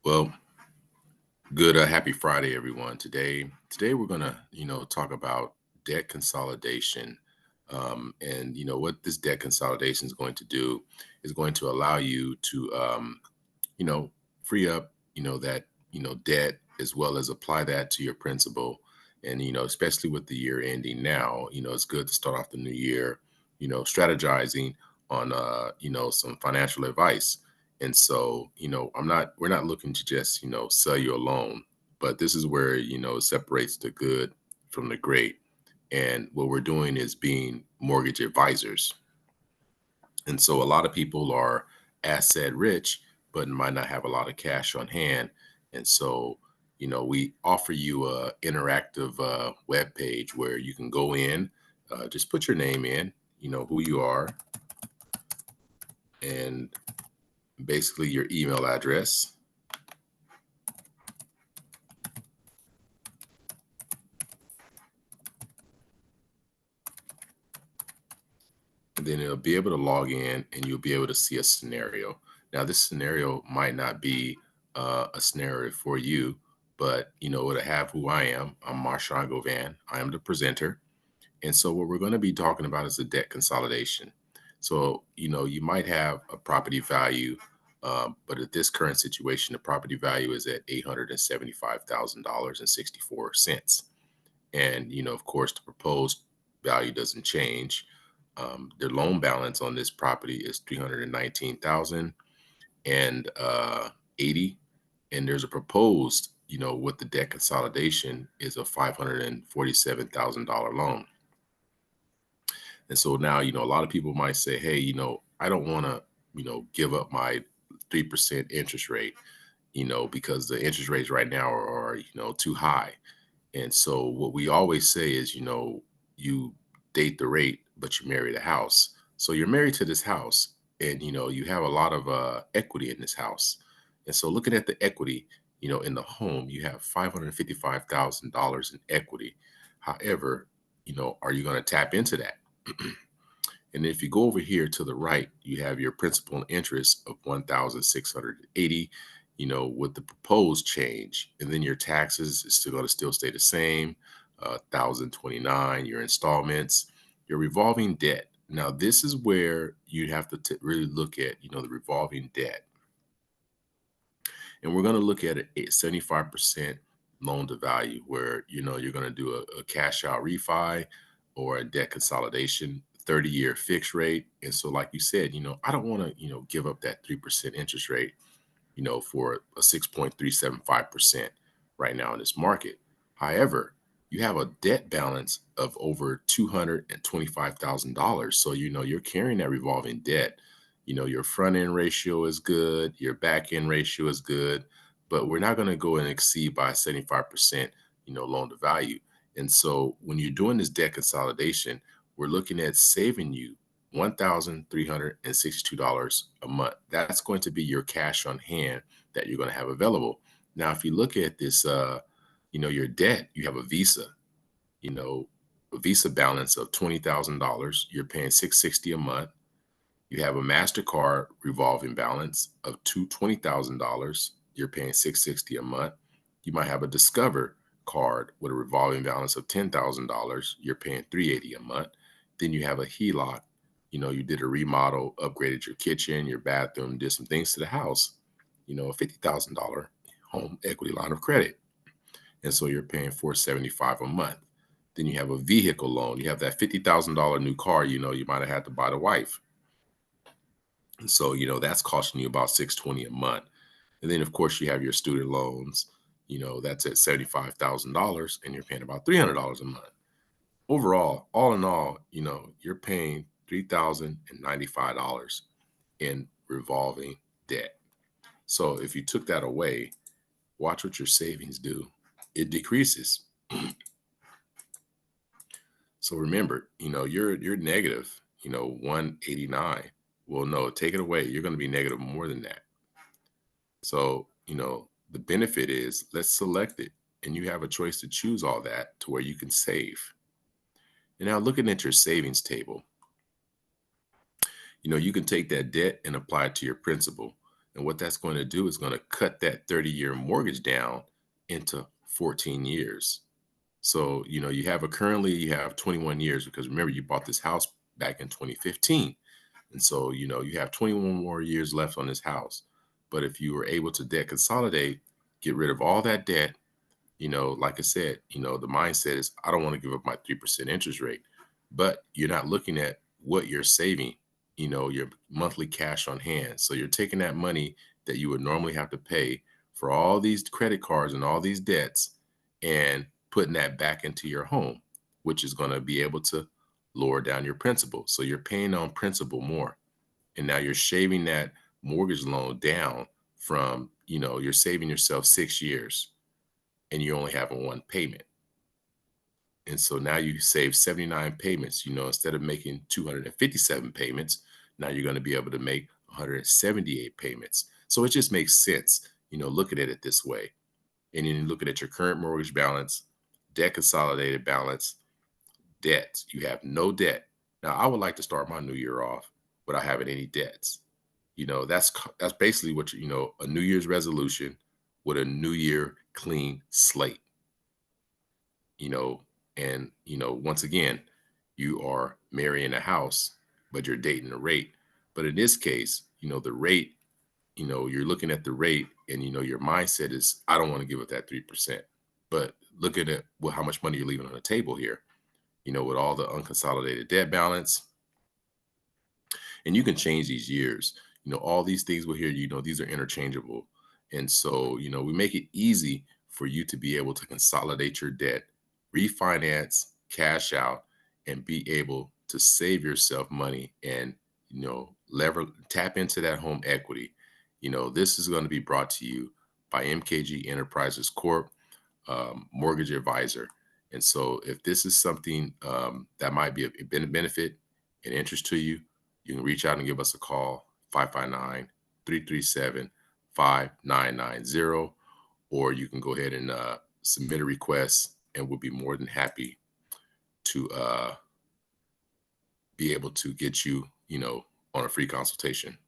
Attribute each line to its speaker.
Speaker 1: Well, good happy Friday, everyone. Today we're gonna, talk about debt consolidation. And what this debt consolidation is going to do is going to allow you to you know, free up, that, debt as well as apply that to your principal. And, especially with the year ending now, it's good to start off the new year, strategizing on, some financial advice. And so, we're not looking to just, sell you a loan, but this is where, it separates the good from the great. And what we're doing is being mortgage advisors. And so a lot of people are asset rich, but might not have a lot of cash on hand. And so, we offer you a interactive web page where you can go in, just put your name in, who you are, and basically your email address. And then it'll be able to log in and you'll be able to see a scenario. Now, this scenario might not be a scenario for you, but it'll have who I am. I'm Marshawn Govan. I am the presenter. And so what we're going to be talking about is the debt consolidation. So, you might have a property value, but at this current situation, the property value is at $875,000.64. And, of course, the proposed value doesn't change. The loan balance on this property is 319,000 and 80. And there's a proposed, with the debt consolidation is a $547,000 loan. And so now, a lot of people might say, hey, I don't want to, give up my 3% interest rate, because the interest rates right now are too high. And so what we always say is, you date the rate, but you marry the house. So you're married to this house and, you have a lot of equity in this house. And so looking at the equity, in the home, you have $555,000 in equity. However, are you going to tap into that? And if you go over here to the right, you have your principal and interest of 1,680, with the proposed change. And then your taxes is still going to still stay the same, 1,029, your installments, your revolving debt. Now, this is where you have to really look at, the revolving debt. And we're going to look at a 75% loan to value where, you're going to do a cash out refi or a debt consolidation, 30-year fixed rate. And so, like you said, I don't want to, give up that 3% interest rate, for a 6.375% right now in this market. However, you have a debt balance of over $225,000. So, you're carrying that revolving debt. Your front end ratio is good, your back end ratio is good, but we're not going to go and exceed by 75%, loan to value. And so when you're doing this debt consolidation, we're looking at saving you $1,362 a month. That's going to be your cash on hand that you're going to have available. Now, if you look at this, your debt, you have you know, a Visa balance of $20,000. You're paying $660 a month. You have a MasterCard revolving balance of $20,000. You're paying $660 a month. You might have a Discover card with a revolving balance of $10,000. You're paying $380 a month. Then you have a HELOC. You did a remodel, upgraded your kitchen, your bathroom, did some things to the house. A $50,000 home equity line of credit. And so you're paying $475 a month. Then you have a vehicle loan. You have that $50,000 new car, you might have had to buy the wife. And so, that's costing you about $620 a month. And then, of course, you have your student loans, that's at $75,000 and you're paying about $300 a month. Overall, all in all, you're paying $3,095 in revolving debt. So if you took that away, watch what your savings do. It decreases. So remember, you're negative, 189. Well, no, take it away. You're going to be negative more than that. So, the benefit is let's select it and you have a choice to choose all that to where you can save. And now looking at your savings table, you can take that debt and apply it to your principal. And what that's going to do is going to cut that 30-year mortgage down into 14 years. So, you have 21 years, because remember, you bought this house back in 2015. And so, you have 21 more years left on this house. But if you were able to debt consolidate, get rid of all that debt, like I said, the mindset is, I don't want to give up my 3% interest rate. But you're not looking at what you're saving, your monthly cash on hand. So you're taking that money that you would normally have to pay for all these credit cards and all these debts, and putting that back into your home, which is going to be able to lower down your principal. So you're paying on principal more. And now you're shaving that mortgage loan down from, you're saving yourself 6 years, and you're only having one payment. And so now you save 79 payments. Instead of making 257 payments, now you're going to be able to make 178 payments. So it just makes sense, looking at it this way. And then you're looking at your current mortgage balance, debt consolidated balance, debts. You have no debt. Now, I would like to start my new year off without having any debts. That's basically what a New Year's resolution with a New Year clean slate. you know, and once again, you are marrying a house, but you're dating a rate. But in this case, the rate, you're looking at the rate, and your mindset is, I don't want to give up that 3%. But look at it, well, how much money you're leaving on the table here, with all the unconsolidated debt balance. And you can change these years. All these things will here, these are interchangeable. And so, we make it easy for you to be able to consolidate your debt, refinance, cash out, and be able to save yourself money, and, tap into that home equity. This is going to be brought to you by MKG Enterprises Corp, mortgage advisor. And so if this is something that might be a benefit and interest to you, you can reach out and give us a call, 559-337-5990, or you can go ahead and submit a request, and we'll be more than happy to be able to get you, on a free consultation.